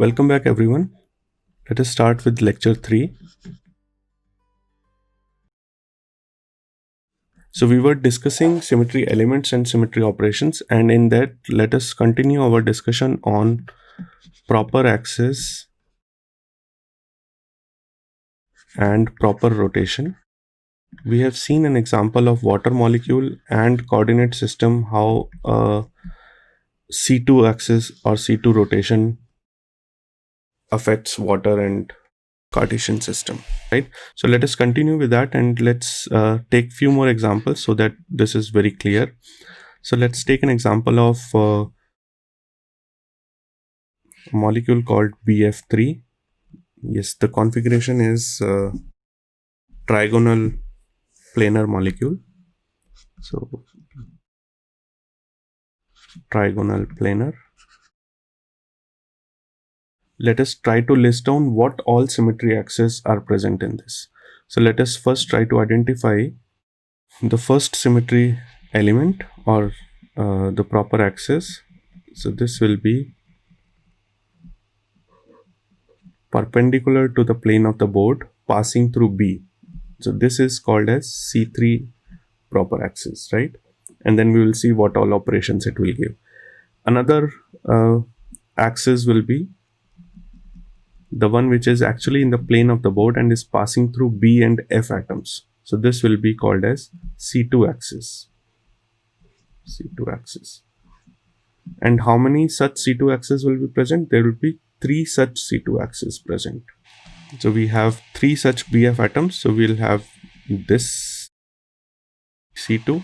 Welcome back, everyone. Let us start with lecture 3. So, we were discussing symmetry elements and symmetry operations, and in that, let us continue our discussion on proper axis and proper rotation. We have seen an example of water molecule and coordinate system, how a C2 axis or C2 rotation affects water and Cartesian system, right? So let us continue with that, and let's take few more examples so that this is very clear. So let's take an example of a molecule called BF3. Yes, the configuration is trigonal planar molecule. So trigonal planar. Let us try to list down what all symmetry axes are present in this. So let us first try to identify the first symmetry element or the proper axis. So this will be perpendicular to the plane of the board passing through B. So this is called as C3 proper axis, right? And then we will see what all operations it will give. Another axis will be the one which is actually in the plane of the board and is passing through B and F atoms. So this will be called as C2 axis. C2 axis. And how many such C2 axes will be present? There will be 3 such C2 axes present. So we have 3 such BF atoms. So we'll have this C2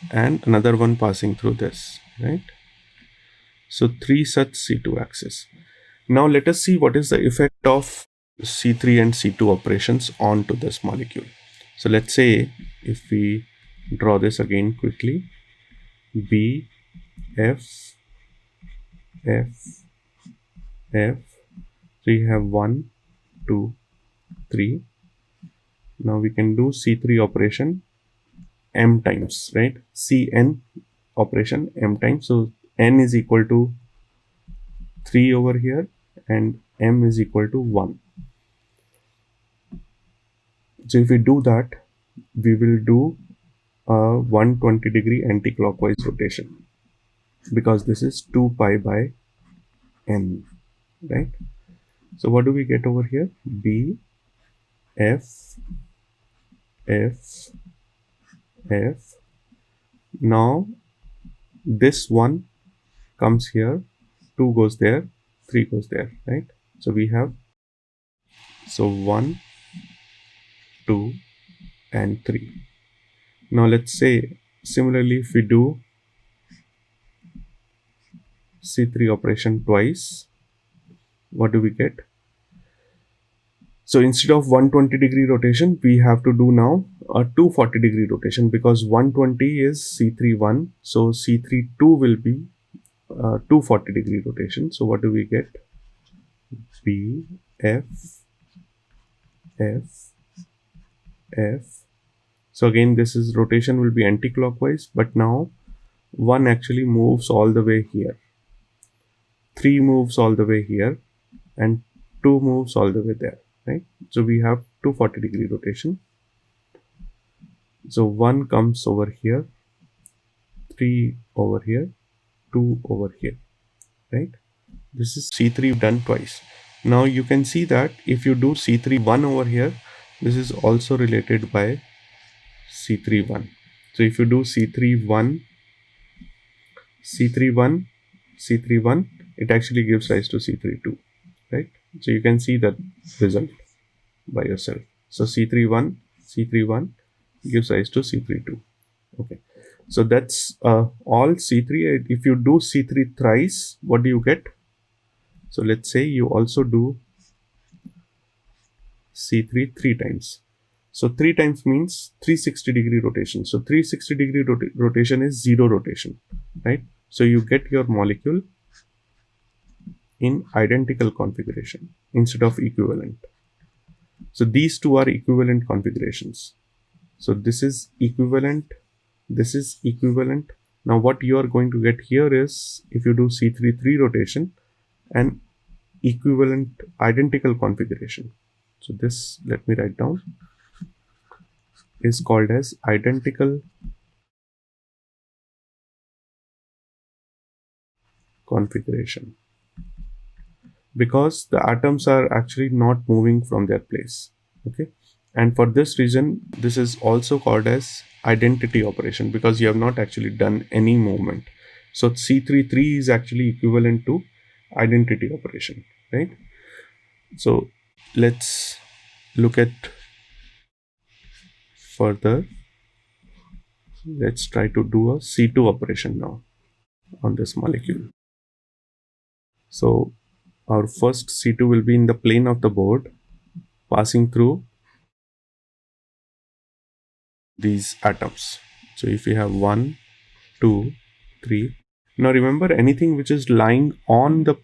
and another one passing through this, right? So 3 such C2 axes. Now let us see what is the effect of C3 and C2 operations onto this molecule. So let's say if we draw this again quickly, B, F, F, F. So you have 1, 2, 3. Now we can do C3 operation m times, right? Cn operation m times. So n is equal to 3 over here and m is equal to 1. So if we do that, we will do a 120-degree anti-clockwise rotation because this is 2 pi by n, right? So what do we get over here? B, F, F, F. Now this one comes here, 2 goes there, 3 goes there, right? So we have 1, 2 and 3. Now let's say similarly if we do C3 operation twice, what do we get? So instead of 120-degree rotation, we have to do now a 240-degree rotation because 120 is C31. So C32 will be 240-degree rotation. So what do we get? B, F, F, F. So again, this is rotation will be anti-clockwise, but now 1 actually moves all the way here. 3 moves all the way here and 2 moves all the way there, right? So we have 240-degree rotation. So 1 comes over here, 3 over here, 2 over here, right? This is C3 done twice. Now you can see that if you do C3 1 over here, this is also related by C3 1. So if you do C3 1, C3 1, C3 1, it actually gives rise to C3 2, right? So you can see that result by yourself. So C3 1, C3 1 gives rise to C3 2. Okay. So that's all C3. If you do C3 thrice, what do you get? So let's say you also do C3 3 times. So 3 times means 360-degree rotation. So 360-degree rotation is 0 rotation, right? So you get your molecule in identical configuration instead of equivalent. So these two are equivalent configurations. So this is equivalent, this is equivalent. Now what you are going to get here is if you do C3 3 rotation and equivalent identical configuration. So this, let me write down, is called as identical configuration, because the atoms are actually not moving from their place. Okay, and for this reason this is also called as identity operation, because you have not actually done any movement. So C33 is actually equivalent to identity operation, right? So let's look at further. Let's try to do a C2 operation now on this molecule. So our first C2 will be in the plane of the board, passing through these atoms. So if we have 1, 2, 3. Now remember, anything which is lying on the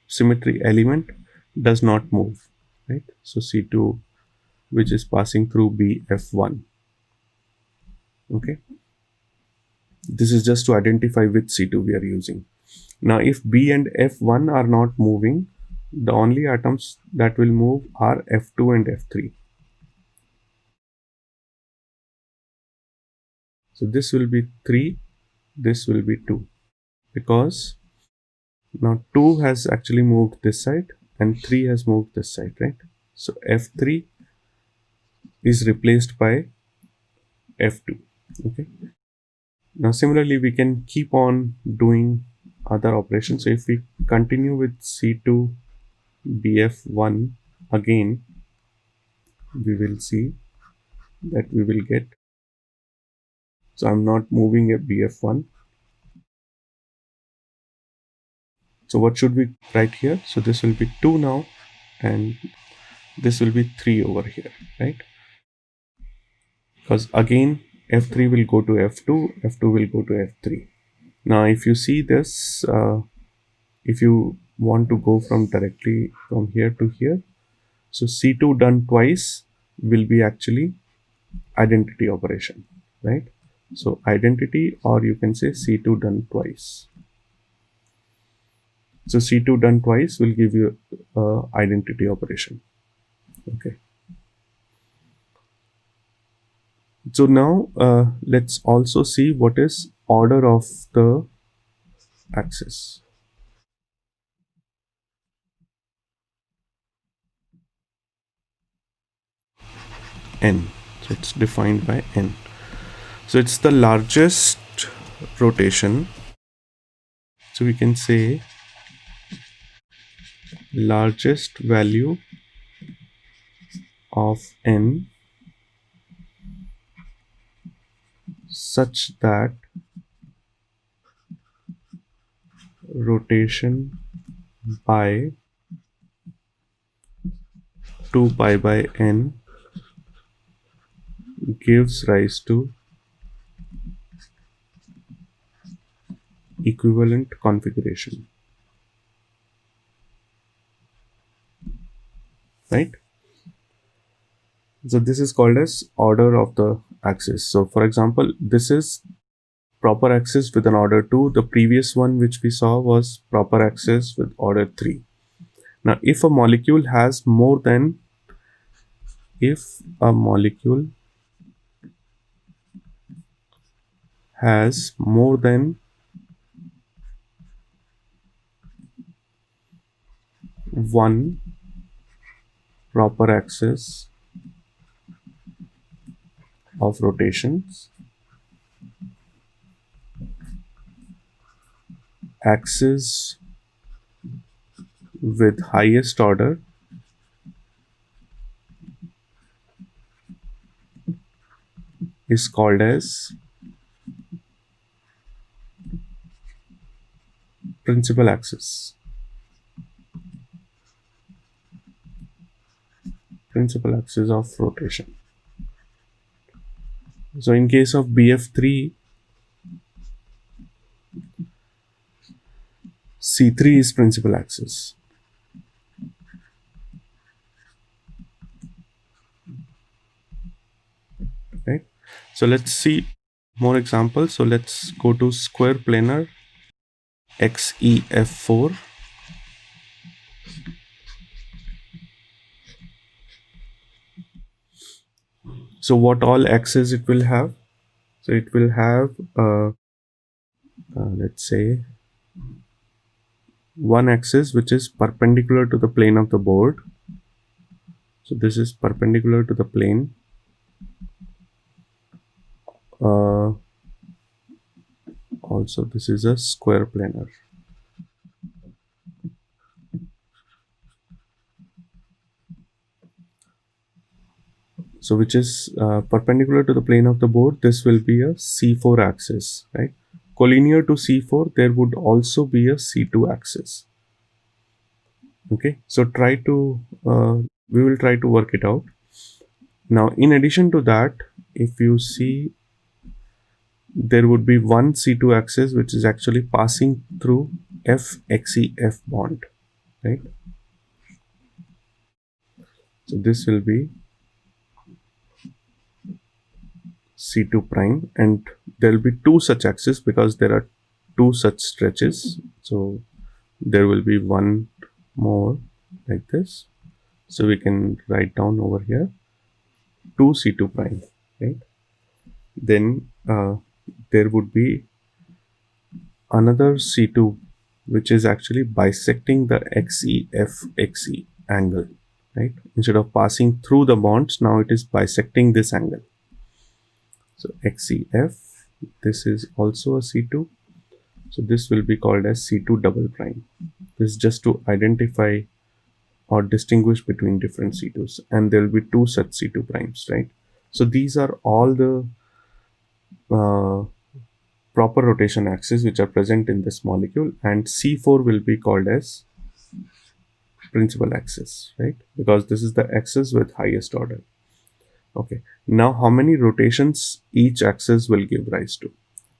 symmetry element does not move, right? So C2, which is passing through BF1. Okay. This is just to identify which C2 we are using. Now if B and F1 are not moving, the only atoms that will move are F2 and F3. So this will be 3, this will be 2, because now 2 has actually moved this side and 3 has moved this side, right? So F3 is replaced by F2. Okay. Now similarly we can keep on doing other operations. So if we continue with C2 BF1 again, we will see that we will get, so I'm not moving a BF1. So what should we write here? So this will be 2 now, and this will be 3 over here, right? Because again F3 will go to F2, F2 will go to F3. Now if you see this, if you want to go from directly from here to here, so C2 done twice will be actually identity operation, right? So identity, or you can say C2 done twice. So C2 done twice will give you identity operation. Okay. So now let's also see what is order of the axis. N. So it's defined by N. So it's the largest rotation. So we can say largest value of N such that rotation by 2 pi by N gives rise to equivalent configuration, right? So this is called as order of the axis. So for example, this is proper axis with an order 2. The previous one which we saw was proper axis with order 3. Now if a molecule has more than one proper axis of rotations, axis with highest order is called as principal axis. Principal axis of rotation. So in case of BF3, C3 is principal axis. Right. So let's see more examples. So let's go to square planar XEF4. So what all axes it will have? So it will have let's say one axis which is perpendicular to the plane of the board. So this is perpendicular to the plane. Also this is a square planar. So which is perpendicular to the plane of the board. This will be a C4 axis, right? Collinear to C4, there would also be a C2 axis. Okay, so we will try to work it out. Now, in addition to that, if you see, there would be one C2 axis which is actually passing through FXEF bond, right? So this will be C2 prime, and there will be two such axes because there are two such stretches. So there will be one more like this. So we can write down over here 2C2 prime, right? Then there would be another C2 which is actually bisecting the XEFXE angle, right? Instead of passing through the bonds, now it is bisecting this angle. So XEF, this is also a C2. So this will be called as C2 double prime. This is just to identify or distinguish between different C2s, and there will be two such C2 primes, right? So these are all the proper rotation axes which are present in this molecule, and C4 will be called as principal axis, right? Because this is the axis with highest order. Okay, now how many rotations each axis will give rise to?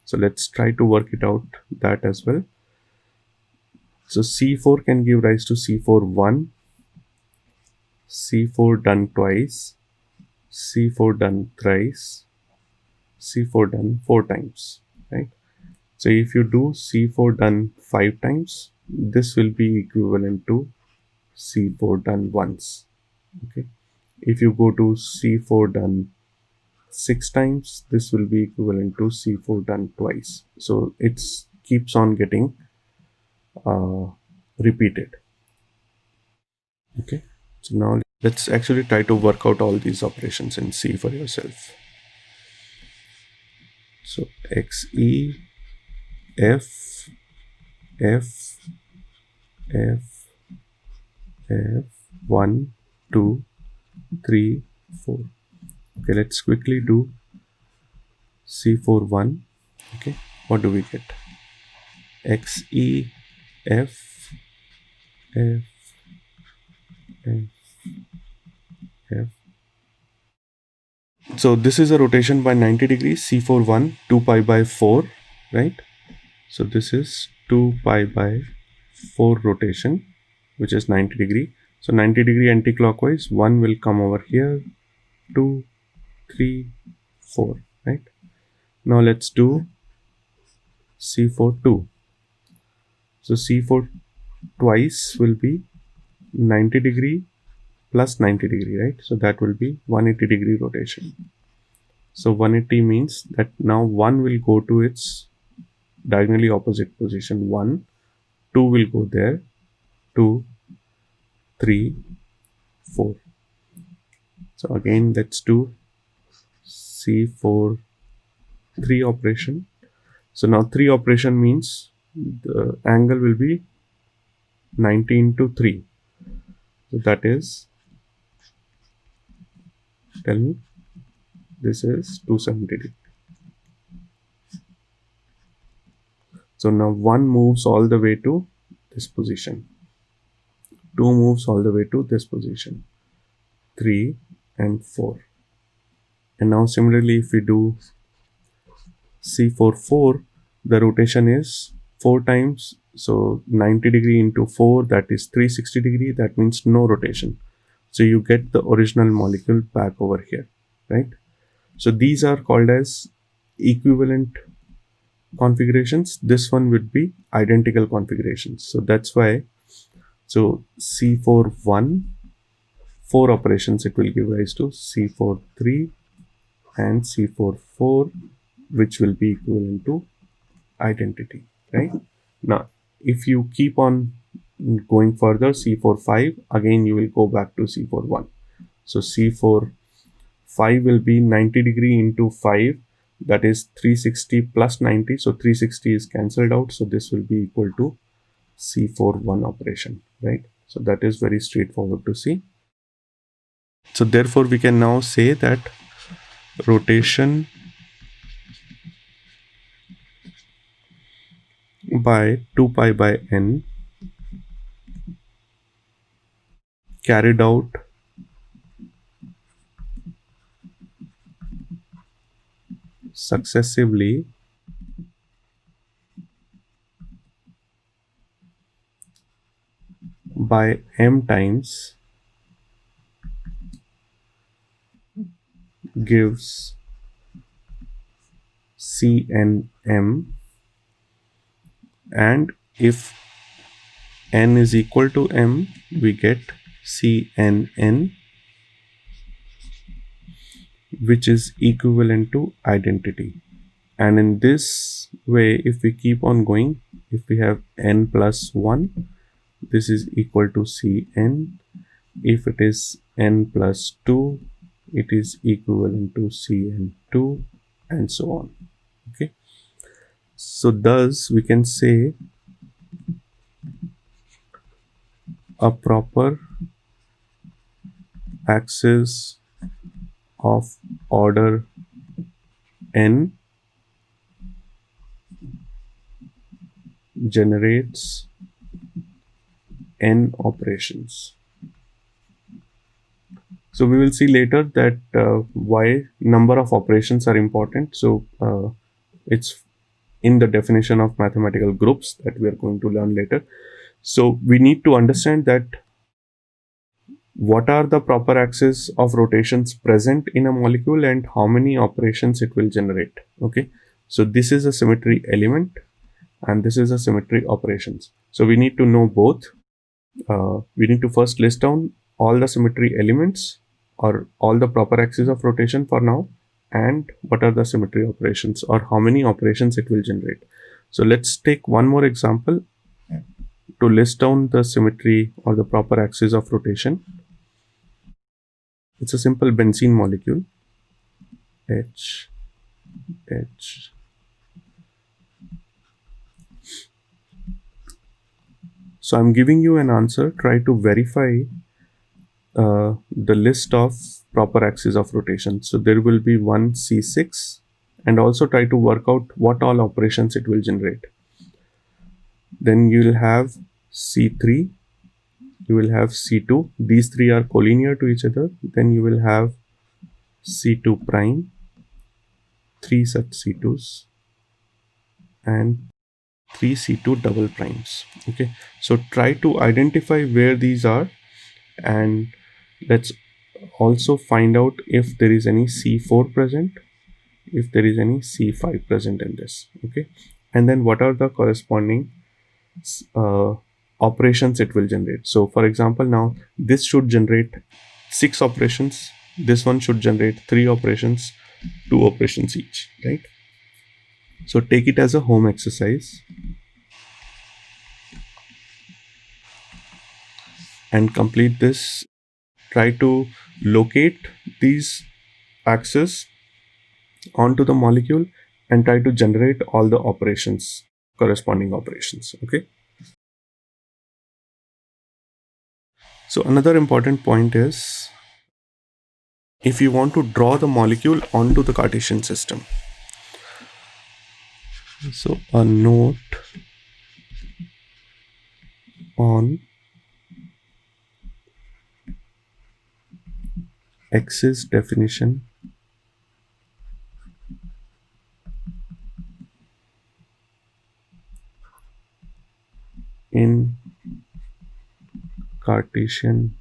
So let's try to work it out that as well. So C4 can give rise to C4 1, C4 done twice, C4 done thrice, C4 done 4 times, right? So if you do C4 done 5 times, this will be equivalent to C4 done once. Okay. If you go to C4 done 6 times, this will be equivalent to C4 done twice. So it keeps on getting repeated. Okay. So now let's actually try to work out all these operations and see for yourself. So XE, F, F, F, F, 1, 2, 3, 4. Okay, let's quickly do C4 1. Okay, what do we get? XE, F, F, F, F. So this is a rotation by 90 degrees, C4 1, 2 pi by 4, right? So this is 2 pi by 4 rotation, which is 90 degree. So 90 degree anti-clockwise, 1 will come over here, 2, 3, 4, right? Now let's do C4 2. So C4 twice will be 90 degree plus 90 degree, right? So that will be 180 degree rotation. So 180 means that now 1 will go to its diagonally opposite position, 1, 2 will go there, 2, 3, 4. So again, let's do C4 3 operation. So now 3 operation means the angle will be 90 into 3. So that is, tell me, this is 270 degree. So now 1 moves all the way to this position, 2 moves all the way to this position, 3 and 4. And now similarly, if we do C4 4, the rotation is 4 times. So 90 degree into 4, that is 360 degree. That means no rotation. So you get the original molecule back over here, right? So these are called as equivalent configurations. This one would be identical configurations. So that's why, so C4 1, 4 operations it will give rise to, C4 3, and C4 4, which will be equivalent to identity, right? Now, if you keep on going further, C4 5, again you will go back to C4 1. So C4 5 will be 90 degree into 5, that is 360 plus 90. So 360 is cancelled out. So this will be equal to C4 1 operation, right? So that is very straightforward to see. So therefore we can now say that rotation by 2 pi by n carried out successively by m times gives Cnm, and if n is equal to m, we get Cnn, which is equivalent to identity. And in this way, if we keep on going, if we have n plus 1, this is equal to Cn. If it is n plus 2, it is equivalent to Cn2, and so on. Okay. So thus we can say a proper axis of order n generates n operations. So we will see later that why number of operations are important. So it's in the definition of mathematical groups that we are going to learn later. So we need to understand that what are the proper axes of rotations present in a molecule and how many operations it will generate. Okay, so this is a symmetry element and this is a symmetry operations. So we need to know both. We need to first list down all the symmetry elements or all the proper axes of rotation for now, and what are the symmetry operations or how many operations it will generate. So let's take one more example to list down the symmetry or the proper axis of rotation. It's a simple benzene molecule, H. So I'm giving you an answer. Try to verify the list of proper axis of rotation. So there will be one C6, and also try to work out what all operations it will generate. Then you will have C3, you will have C2. These three are collinear to each other. Then you will have C2 prime, 3 such C2s, and 3 C2 double primes. Okay, so try to identify where these are, and let's also find out if there is any C4 present, if there is any C5 present in this. Okay, and then what are the corresponding operations it will generate. So for example, now this should generate 6 operations, this one should generate 3 operations, 2 operations each, right? So take it as a home exercise and complete this. Try to locate these axes onto the molecule and try to generate all the operations, corresponding operations. Okay. So another important point is, if you want to draw the molecule onto the Cartesian system, so a note on axis definition in Cartesian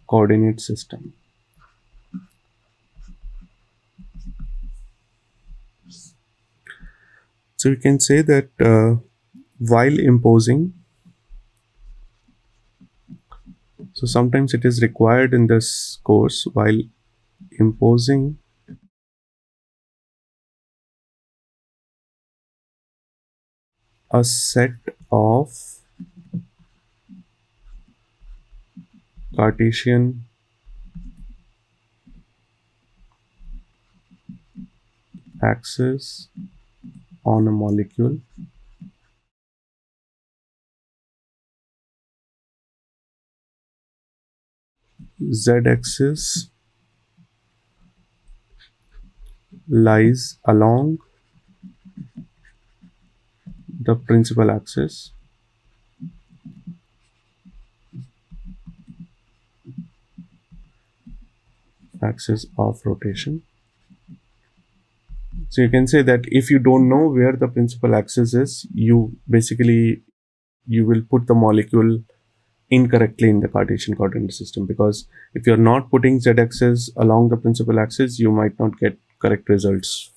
coordinate system. So you can say that while imposing, So sometimes it is required in this course while imposing a set of Cartesian axes on a molecule z-axis lies along the principal axis of rotation. So you can say that if you don't know where the principal axis is, you will put the molecule incorrectly in the Cartesian coordinate system, because if you're not putting z-axis along the principal axis, you might not get correct results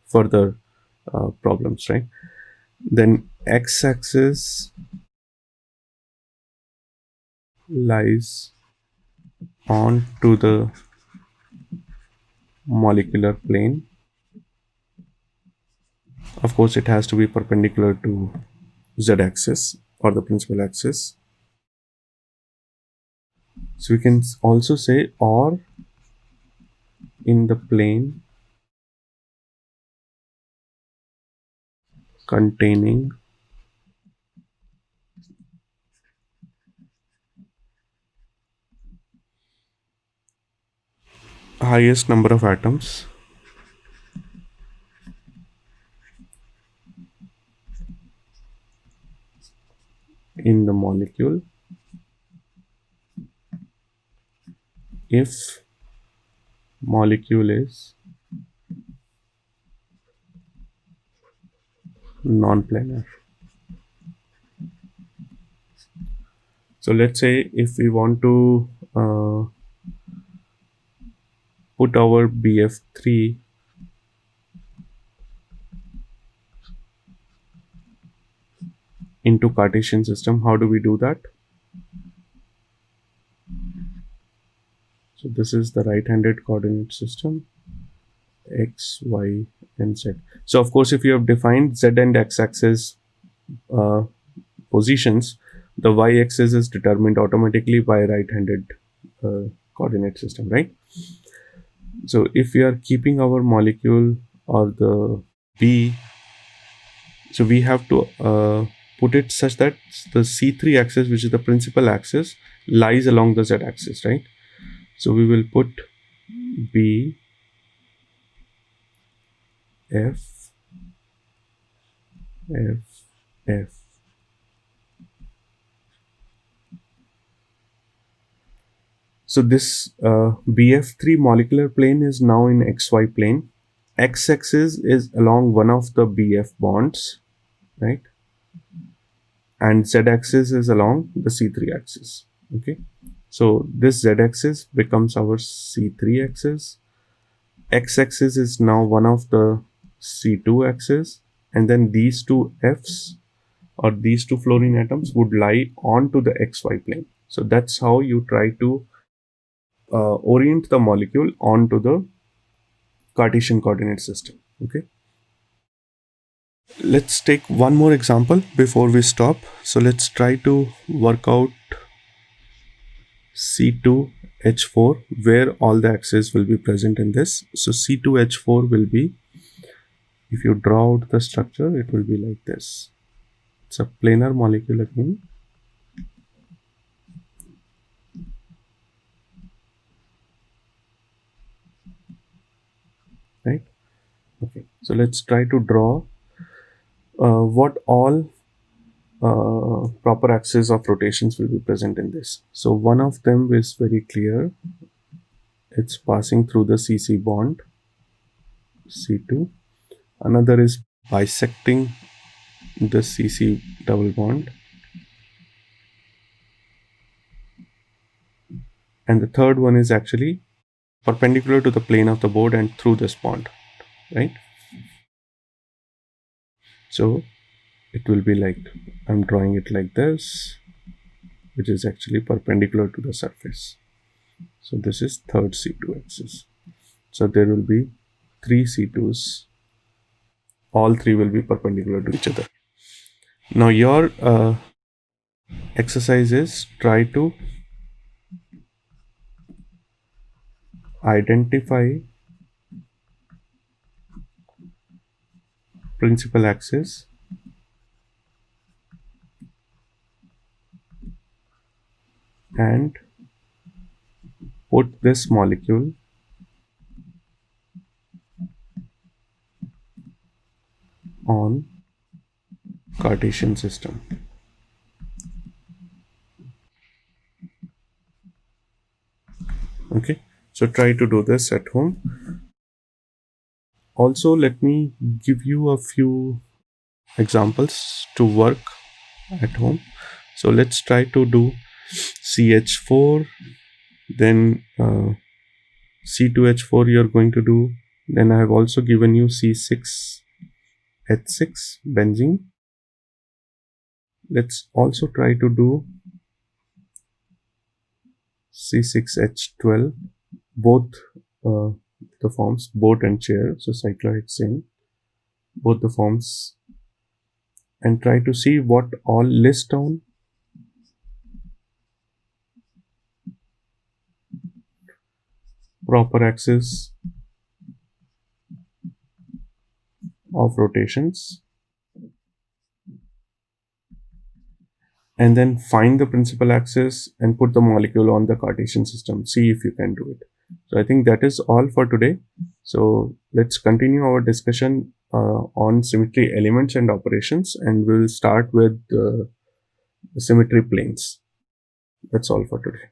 for the problems, right? Then x-axis lies onto the molecular plane. Of course, it has to be perpendicular to z-axis or the principal axis. So we can also say or in the plane containing highest number of atoms in the molecule if molecule is non-planar. So let's say if we want to put our BF3 into Cartesian system, how do we do that? So this is the right-handed coordinate system, x, y, and z. So of course, if you have defined z and x-axis positions, the y-axis is determined automatically by right-handed coordinate system, right? So if we are keeping our molecule or the B, so we have to put it such that the C3 axis, which is the principal axis, lies along the Z axis, right? So we will put B, F, F, F. So this BF3 molecular plane is now in XY plane. X-axis is along one of the BF bonds, right? And z-axis is along the C3 axis. Okay, so this z-axis becomes our C3 axis, x-axis is now one of the C2 axis, and then these two F's or these two fluorine atoms would lie onto the XY plane. So that's how you try to orient the molecule onto the Cartesian coordinate system. Okay, let's take one more example before we stop. So let's try to work out C2H4 where all the axes will be present in this. So C2H4 will be, if you draw out the structure, it will be like this. It's a planar molecule again. Right? Okay. So let's try to draw what all proper axes of rotations will be present in this. So one of them is very clear. It's passing through the CC bond, C2. Another is bisecting the CC double bond. And the third one is actually perpendicular to the plane of the board and through this bond, right? So it will be like, I'm drawing it like this. which is actually perpendicular to the surface. So this is third C2 axis. So there will be 3 C2s. All 3 will be perpendicular to each other. Now your exercise is try to identify principal axis and put this molecule on Cartesian system. Okay, so try to do this at home. Also, let me give you a few examples to work at home. So let's try to do CH4, then C2H4 you're going to do. Then I have also given you C6H6 benzene. Let's also try to do C6H12, both the forms, boat and chair, so cyclohexane, both the forms, and try to see what all list down proper axis of rotations, and then find the principal axis and put the molecule on the Cartesian system. See if you can do it. So I think that is all for today. So let's continue our discussion on symmetry elements and operations, and we'll start with symmetry planes. That's all for today.